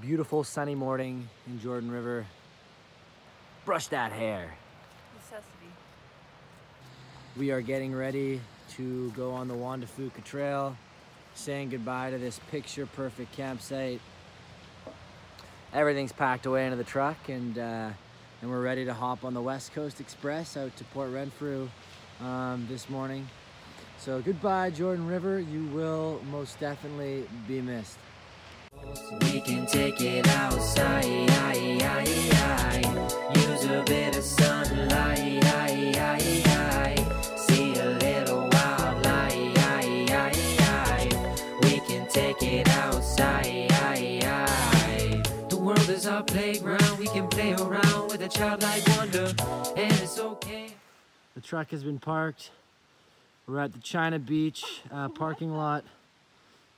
Beautiful sunny morning in Jordan River. Brush that hair. Necessity. We are getting ready to go on the Juan De Fuca trail, saying goodbye to this picture perfect campsite. Everything's packed away into the truck, and we're ready to hop on the West Coast Express out to Port Renfrew this morning. So goodbye, Jordan River. You will most definitely be missed. We can take it outside, use a bit of sunlight, see a little wildlife. We can take it outside. The world is our playground, we can play around with a childlike wonder, and it's okay. The truck has been parked. We're at the China Beach parking lot.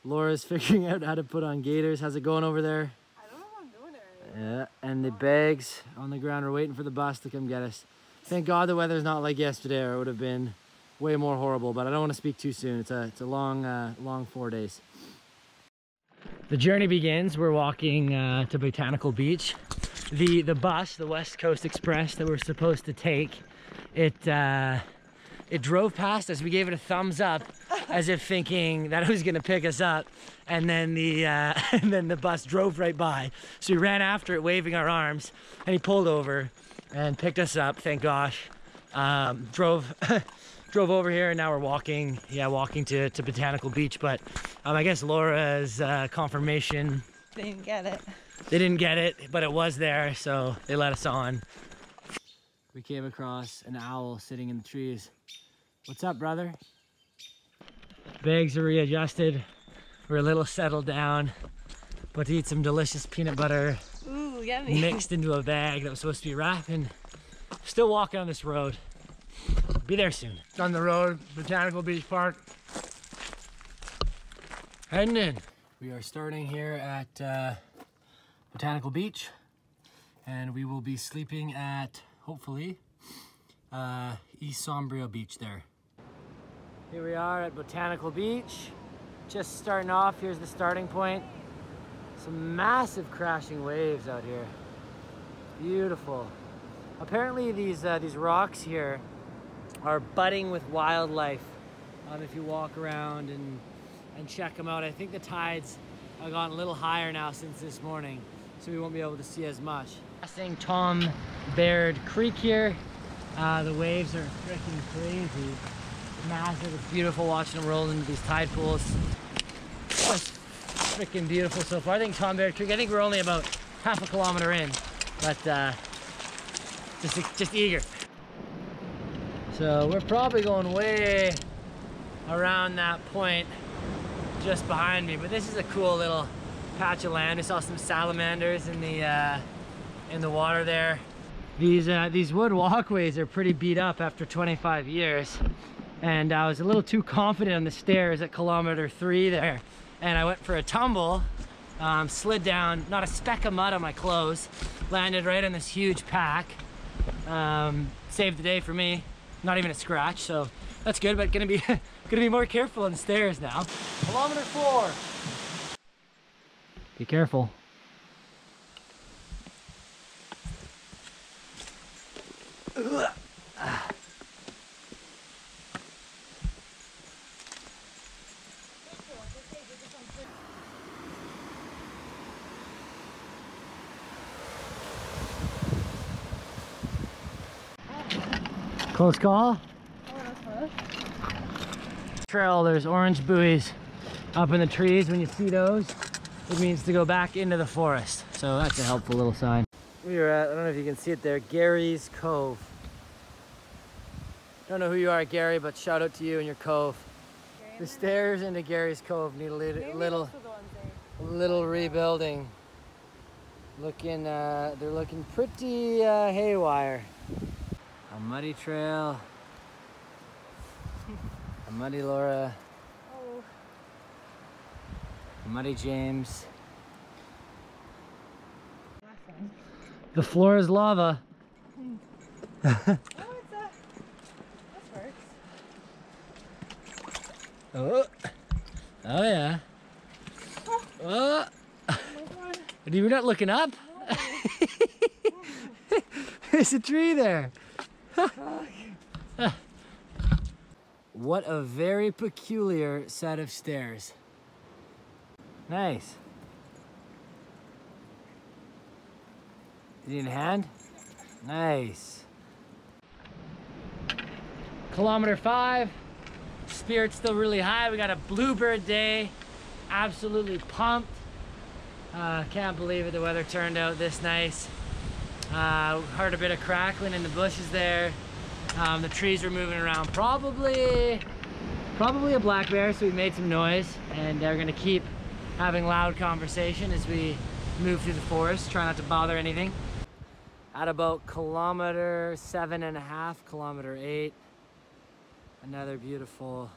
Laura's figuring out how to put on gaiters. How's it going over there? I don't know if I'm doing it right. Yeah, and the bags on the ground are waiting for the bus to come get us. Thank God the weather's not like yesterday, or it would have been way more horrible, but I don't want to speak too soon. It's a long 4 days. The journey begins. We're walking to Botanical Beach. The bus, the West Coast Express that we're supposed to take, it drove past us. We gave it a thumbs up as if thinking that it was gonna pick us up, and then the bus drove right by. So we ran after it waving our arms, and he pulled over and picked us up, thank gosh. Drove over here, and now we're walking to Botanical Beach. But I guess Laura's confirmation, They didn't get it. they didn't get it, but it was there, so they let us on. We came across an owl sitting in the trees. What's up, brother? Bags are readjusted. We're a little settled down, but to eat some delicious peanut butter Ooh, yummy. mixed into a bag that was supposed to be wrapped, and still walking on this road. Be there soon. On the road, Botanical Beach Park. Heading in. We are starting here at Botanical Beach, and we will be sleeping at, hopefully, East Sombrio Beach there. Here we are at Botanical Beach. Just starting off, here's the starting point. Some massive crashing waves out here. Beautiful. Apparently these rocks here are budding with wildlife. If you walk around and check them out. I think the tides have gotten a little higher now since this morning, so we won't be able to see as much. Passing Tom Baird Creek here. The waves are freaking crazy. Massive, it's beautiful watching them roll into these tide pools. Just freaking beautiful so far. I think Tom Baird Creek, I think we're only about half a kilometer in, but just eager. So we're probably going way around that point just behind me, but this is a cool little patch of land. We saw some salamanders in the water there. These wood walkways are pretty beat up after 25 years, and I was a little too confident on the stairs at kilometer 3 there, and I went for a tumble, slid down, not a speck of mud on my clothes, landed right on this huge pack. Saved the day for me, not even a scratch, so that's good, but gonna be more careful on the stairs now. Kilometer 4. Be careful. Close call. Trail, there's orange buoys up in the trees. When you see those, it means to go back into the forest. So that's a helpful little sign. We are at, I don't know if you can see it there, Gary's Cove. Don't know who you are, Gary, but shout out to you and your cove. The stairs into Gary's Cove need a little rebuilding. They're looking pretty haywire. A muddy trail. A muddy Laura. Oh. A muddy James. The floor is lava. Oh, it's a... This works. Oh yeah. Oh. Oh my God. You're not looking up? There's a tree there. What a very peculiar set of stairs. Nice. You need a hand? Nice. Kilometer 5. Spirit's still really high. We got a bluebird day. Absolutely pumped. Can't believe it, the weather turned out this nice. Heard a bit of crackling in the bushes there. The trees were moving around. Probably a black bear, so we made some noise, and they're gonna keep having loud conversation as we move through the forest, try not to bother anything. At about kilometer 7.5, kilometer 8, another beautiful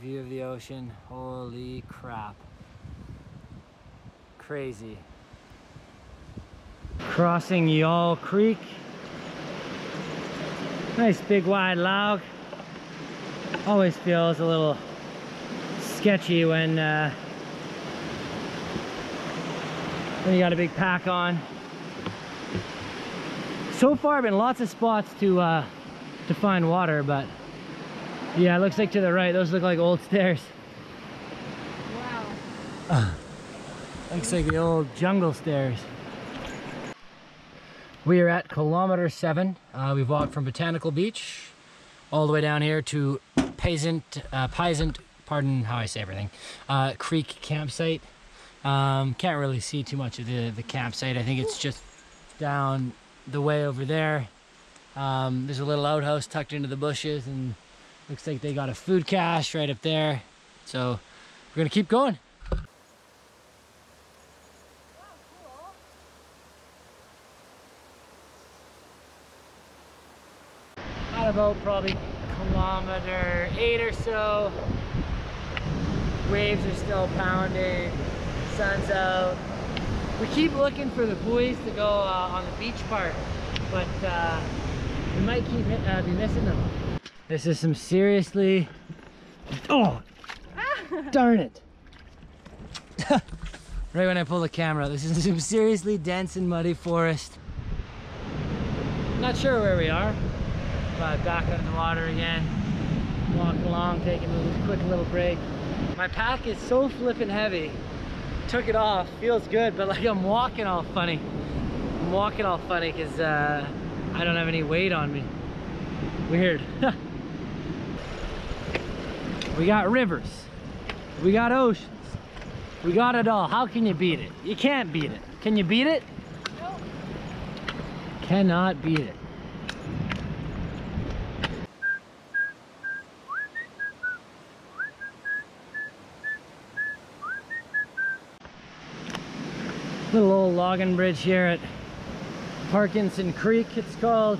view of the ocean. Holy crap. Crazy. Crossing Y'all Creek. Nice big wide log. Always feels a little sketchy when you got a big pack on. So far been lots of spots to find water, but yeah, it looks like to the right, those look like old stairs. Wow. Looks like the old jungle stairs. We are at kilometer 7. We've walked from Botanical Beach all the way down here to Peasant, pardon how I say everything, Creek campsite. Can't really see too much of the campsite. I think it's just down the way over there. There's a little outhouse tucked into the bushes, and looks like they got a food cache right up there. So we're gonna keep going. At about probably kilometer 8 or so. Waves are still pounding, sun's out. We keep looking for the buoys to go on the beach part, but we might keep be missing them. This is some seriously, oh, darn it. Right when I pull the camera, this is some seriously dense and muddy forest. Not sure where we are, but back out of the water again. Walking along, taking a quick little break. My pack is so flippin' heavy. Took it off, feels good, but like I'm walking all funny. I'm walking all funny because I don't have any weight on me. Weird. We got rivers, we got oceans, we got it all. How can you beat it? You can't beat it. Can you beat it? Nope. Cannot beat it. Little old logging bridge here at Parkinson Creek, it's called.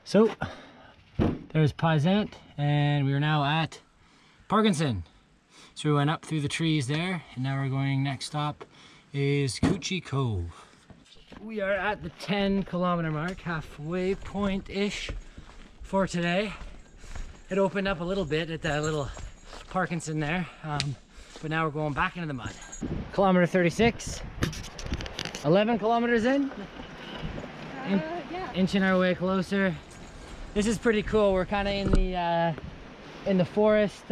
So there's Pizzaccio, and we are now at Parkinson. So we went up through the trees there, and now we're going, next stop is Cove. We are at the 10-kilometer mark, halfway point-ish for today. It opened up a little bit at that little Parkinson there, but now we're going back into the mud. Kilometer 36, 11 kilometers in, Yeah. inching our way closer. This is pretty cool. We're kind of in the forest,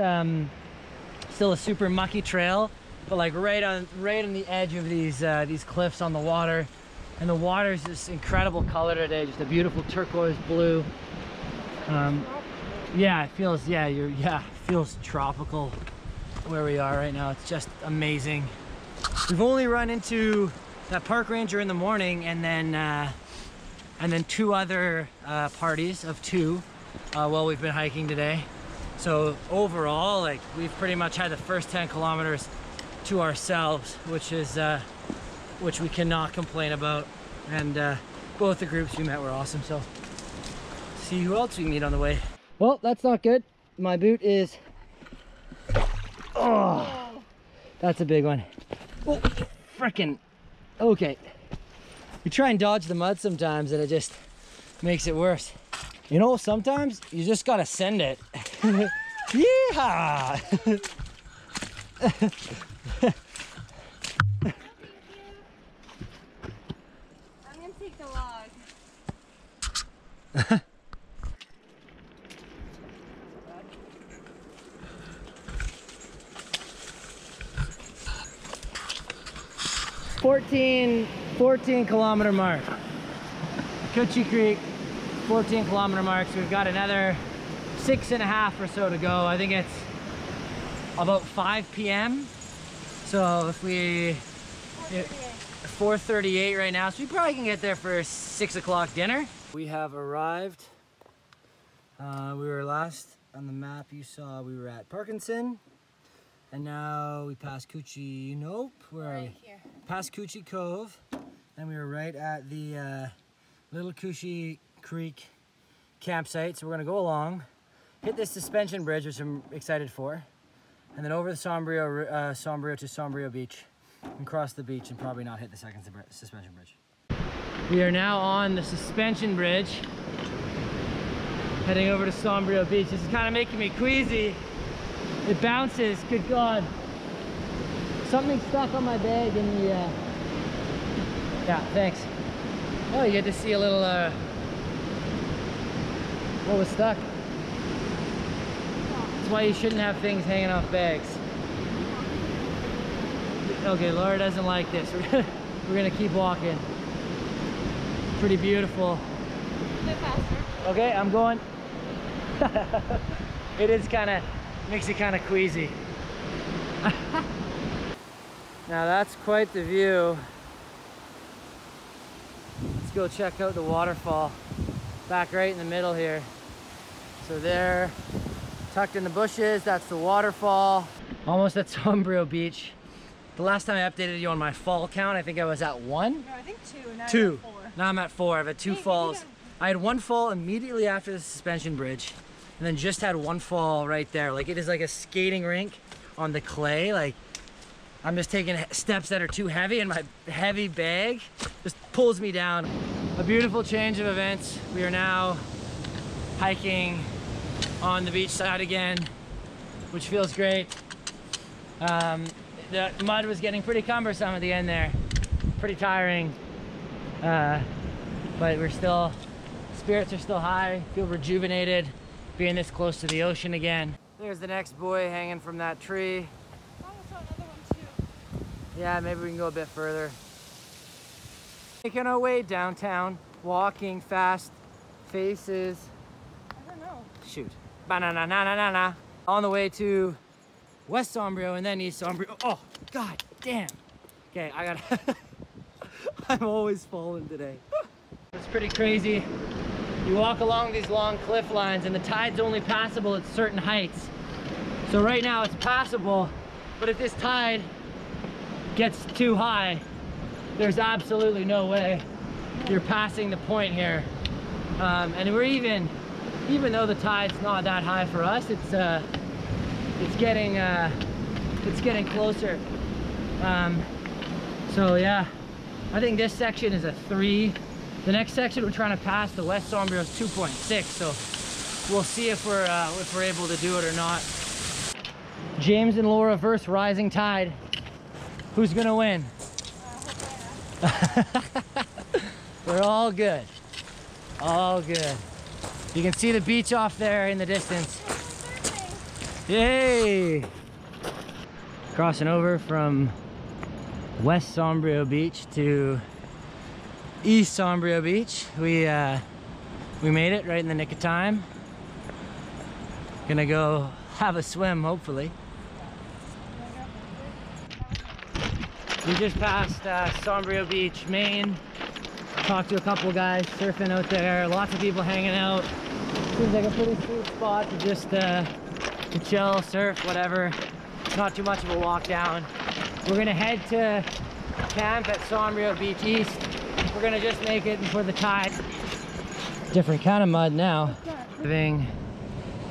still a super mucky trail, but like right on the edge of these cliffs on the water, and the water is this incredible color today, just a beautiful turquoise blue. Yeah, it feels feels tropical where we are right now. It's just amazing. We've only run into that park ranger in the morning, and then two other parties of 2 while we've been hiking today. So overall, like, we've pretty much had the first 10 kilometers to ourselves, which we cannot complain about. And both the groups we met were awesome. So see who else we can meet on the way. Well, that's not good. My boot is, oh, that's a big one. Oh, frickin', okay. You try and dodge the mud sometimes, and it just makes it worse. You know, sometimes you just gotta send it. Yeehaw! Fourteen kilometer mark. Coochie Creek, 14 kilometer marks. We've got another 6.5 or so to go. I think it's about 5 p.m. So if we 4:38 right now, so we probably can get there for 6 o'clock dinner. We have arrived. We were last on the map you saw. We were at Parkinson, and now we passed Coochie. Nope, where are we? Here. Past Coochie Cove, and we were right at the Little Coochie Creek campsite. So we're gonna go along, hit this suspension bridge, which I'm excited for, and then over the Sombrio to Sombrio Beach, and cross the beach and probably not hit the second suspension bridge. We are now on the suspension bridge, heading over to Sombrio Beach. This is kind of making me queasy. It bounces, good God. Something stuck on my bag in the, yeah, thanks. Oh, you get to see a little, what was stuck. That's why you shouldn't have things hanging off bags. Okay, Laura doesn't like this. We're gonna keep walking. Pretty beautiful. A bit faster. Okay, I'm going. It is makes it kind of queasy. Now that's quite the view. Let's go check out the waterfall. Back right in the middle here. So there, tucked in the bushes, that's the waterfall. Almost at Sombrio Beach. The last time I updated you on my fall count, I think I was at 1? No, I think 2. Now Two. you're at 4. Now I'm at 4. I've had 2 falls. I had 1 fall immediately after the suspension bridge, and then just had 1 fall right there. Like, it is like a skating rink on the clay. Like, I'm just taking steps that are too heavy, and my heavy bag just pulls me down. A beautiful change of events. We are now hiking on the beach side again, which feels great. The mud was getting pretty cumbersome at the end there. Pretty tiring. But spirits are still high, feel rejuvenated being this close to the ocean again. There's the next buoy hanging from that tree. Oh, I saw another one too. Yeah, maybe we can go a bit further. Making our way downtown, walking fast faces. I don't know. Shoot. Ba-na-na-na-na-na. On the way to West Sombrio and then East Sombrio. Oh, God damn. Okay, I gotta, I'm always falling today. It's pretty crazy. You walk along these long cliff lines and the tide's only passable at certain heights. So right now it's passable, but if this tide gets too high, there's absolutely no way you're passing the point here. And we're even though the tide's not that high for us, it's getting closer. So yeah, I think this section is a 3. The next section we're trying to pass, the West Sombrio, is 2.6. So we'll see if we're able to do it or not. James and Laura versus rising tide. Who's gonna win? We're all good. All good. You can see the beach off there in the distance. Yay! Crossing over from West Sombrio Beach to East Sombrio Beach. We made it right in the nick of time. Gonna go have a swim, hopefully. We just passed Sombrio Beach, Maine. Talked to a couple guys surfing out there. Lots of people hanging out. Seems like a pretty sweet spot to just to chill, surf, whatever. Not too much of a walk down. We're gonna head to camp at Sombrio Beach East. We're gonna just make it before the tide. Different kind of mud now. Living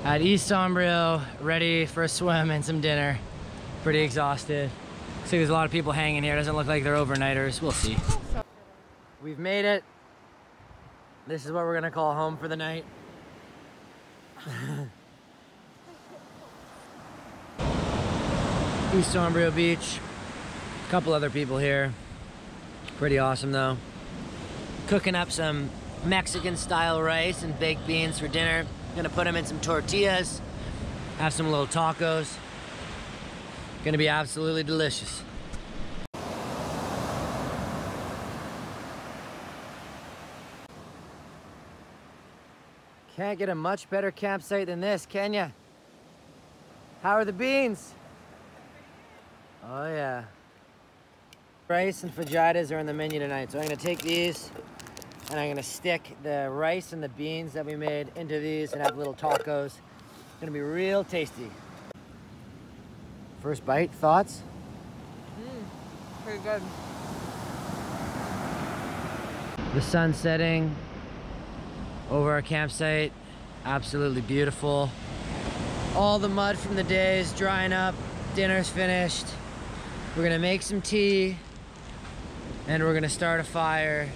at East Sombrio, ready for a swim and some dinner. Pretty exhausted. See, there's a lot of people hanging here. Doesn't look like they're overnighters. We'll see. We've made it. This is what we're gonna call home for the night. East Sombrio Beach. A couple other people here. Pretty awesome though. Cooking up some Mexican style rice and baked beans for dinner. Gonna put them in some tortillas, have some little tacos. Gonna be absolutely delicious. Can't get a much better campsite than this, can ya? How are the beans? Oh yeah. Rice and fajitas are on the menu tonight, so I'm gonna take these and I'm gonna stick the rice and the beans that we made into these and have little tacos. It's gonna be real tasty. First bite, thoughts? Pretty good. The sun setting over our campsite, absolutely beautiful. All the mud from the day is drying up, dinner's finished. We're gonna make some tea and we're gonna start a fire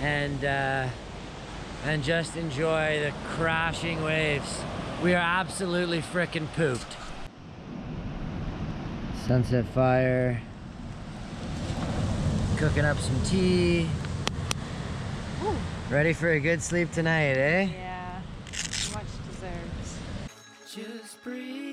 and just enjoy the crashing waves. We are absolutely frickin' pooped. Sunset fire, cooking up some tea. Ooh. Ready for a good sleep tonight, eh? Yeah, much deserved. Just breathe.